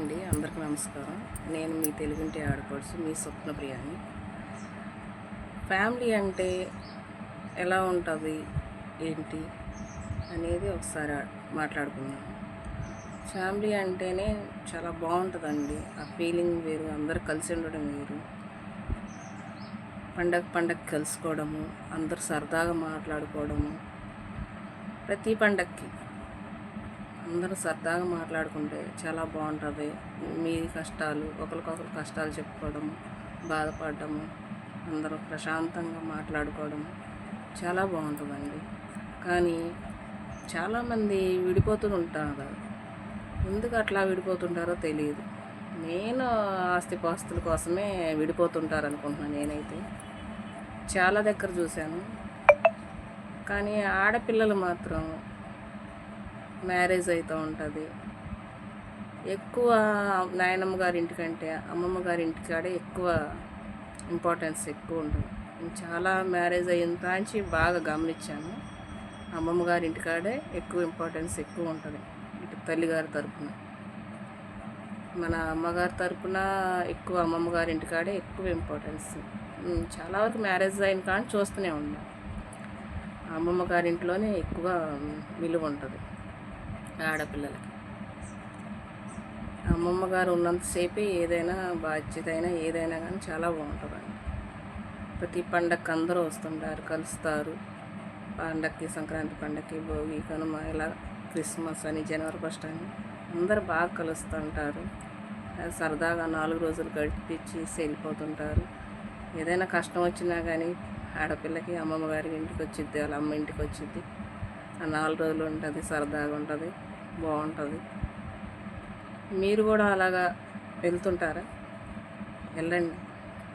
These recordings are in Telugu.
అండి, అందరికీ నమస్కారం. నేను మీ తెలుగింటి ఆడపడుచు, మీ స్వప్నప్రియాని. ఫ్యామిలీ అంటే ఎలా ఉంటుంది, ఏంటి అనేది ఒకసారి మాట్లాడుకుందాం. ఫ్యామిలీ అంటేనే చాలా బాగుంటుందండి. ఆ ఫీలింగ్ వేరు, అందరు కలిసి ఉండడం వేరు. పండగ కలుసుకోవడము, అందరు సరదాగా మాట్లాడుకోవడము. ప్రతి పండగకి అందరూ సరదాగా మాట్లాడుకుంటే చాలా బాగుంటుంది. మీ కష్టాలు ఒకరికొకరు కష్టాలు చెప్పుకోవడము, బాధపడము, అందరూ ప్రశాంతంగా మాట్లాడుకోవడం చాలా బాగుంటుందండి. కానీ చాలామంది విడిపోతూ ఉంటారు. ఎందుకు అట్లా విడిపోతుంటారో తెలియదు. నేను ఆస్తిపాస్తుల కోసమే విడిపోతుంటారు అనుకుంటున్నాను. నేనైతే చాలా దగ్గర చూశాను. కానీ ఆడపిల్లలు మాత్రం మ్యారేజ్ అవుతూ ఉంటుంది. ఎక్కువ నాయనమ్మ గారి ఇంటికంటే అమ్మమ్మ గారి ఇంటికాడే ఎక్కువ ఇంపార్టెన్స్ ఎక్కువ ఉంటుంది. నేను చాలా మ్యారేజ్ అయిన కాంచి బాగా గమనించాను. అమ్మమ్మ గారి ఇంటికాడే ఎక్కువ ఇంపార్టెన్స్ ఎక్కువ ఉంటుంది. ఇటు తల్లిగారి తరపున, మన అమ్మగారి తరపున ఎక్కువ అమ్మమ్మ గారి ఇంటికాడే ఎక్కువ ఇంపార్టెన్స్. చాలా వరకు మ్యారేజ్ అయిన కానీ చూస్తూనే ఉన్నాం. అమ్మమ్మ గారి ఇంట్లోనే ఎక్కువ విలువ ఉంటుంది ఆడపిల్లలకి. అమ్మమ్మ గారు ఉన్నంతసేపే ఏదైనా బాధ్యత అయినా ఏదైనా కానీ చాలా బాగుంటుందండి. ప్రతి పండగకి అందరూ వస్తుంటారు, కలుస్తారు. పండగకి, సంక్రాంతి పండగకి, భోగి, కనుమ, ఇలా క్రిస్మస్ అని, జనవరి ఫస్ట్ అని అందరూ బాగా కలుస్తుంటారు. సరదాగా 4 రోజులు గడిపించి వెళ్ళిపోతుంటారు. ఏదైనా కష్టం వచ్చినా కానీ ఆడపిల్లకి అమ్మమ్మ గారి ఇంటికి వచ్చిద్ది, వాళ్ళ అమ్మ ఇంటికి వచ్చిద్ది. ఆ 4 రోజులు ఉంటుంది, సరదాగా ఉంటుంది, బాగుంటుంది. మీరు కూడా అలాగా వెళ్తుంటారా? వెళ్ళండి,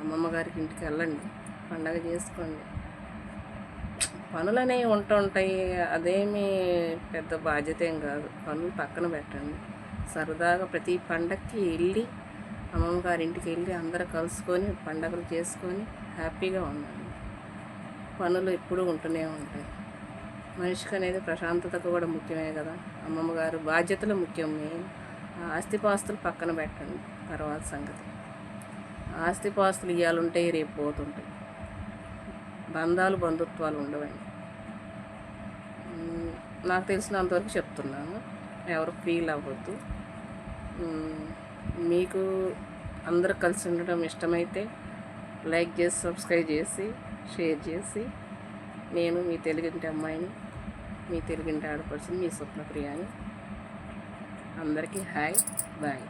అమ్మమ్మ గారికి ఇంటికి వెళ్ళండి, పండగ చేసుకోండి. పనులు అనేవి ఉంటుంటాయి, అదేమీ పెద్ద బాధ్యత ఏం కాదు. పనులు పక్కన పెట్టండి. సరదాగా ప్రతి పండగకి వెళ్ళి అమ్మమ్మ గారి ఇంటికి వెళ్ళి అందరూ కలుసుకొని పండగలు చేసుకొని హ్యాపీగా ఉండండి. పనులు ఎప్పుడూ ఉంటూనే ఉంటాయి. మనిషికి అనేది ప్రశాంతతకు కూడా ముఖ్యమే కదా. అమ్మమ్మ గారు బాధ్యతలు ముఖ్యం. ఆస్తిపాస్తులు పక్కన పెట్టండి, తర్వాత సంగతి. ఆస్తిపాస్తులు ఇవ్వాలుంటాయి, రేపు పోతుంటాయి. బంధుత్వాలు ఉండవండి. నాకు తెలిసినంతవరకు చెప్తున్నాను, ఎవరు ఫీల్ అవ్వద్దు. మీకు అందరూ కలిసి ఉండడం ఇష్టమైతే లైక్ చేసి, సబ్స్క్రైబ్ చేసి, షేర్ చేసి. నేను మీ తెలుగింటి అమ్మాయిని, మీ తెలుగింటి ఆడపడుచుని, మీ స్వప్నప్రియాని. అందరికీ హాయ్, బాయ్.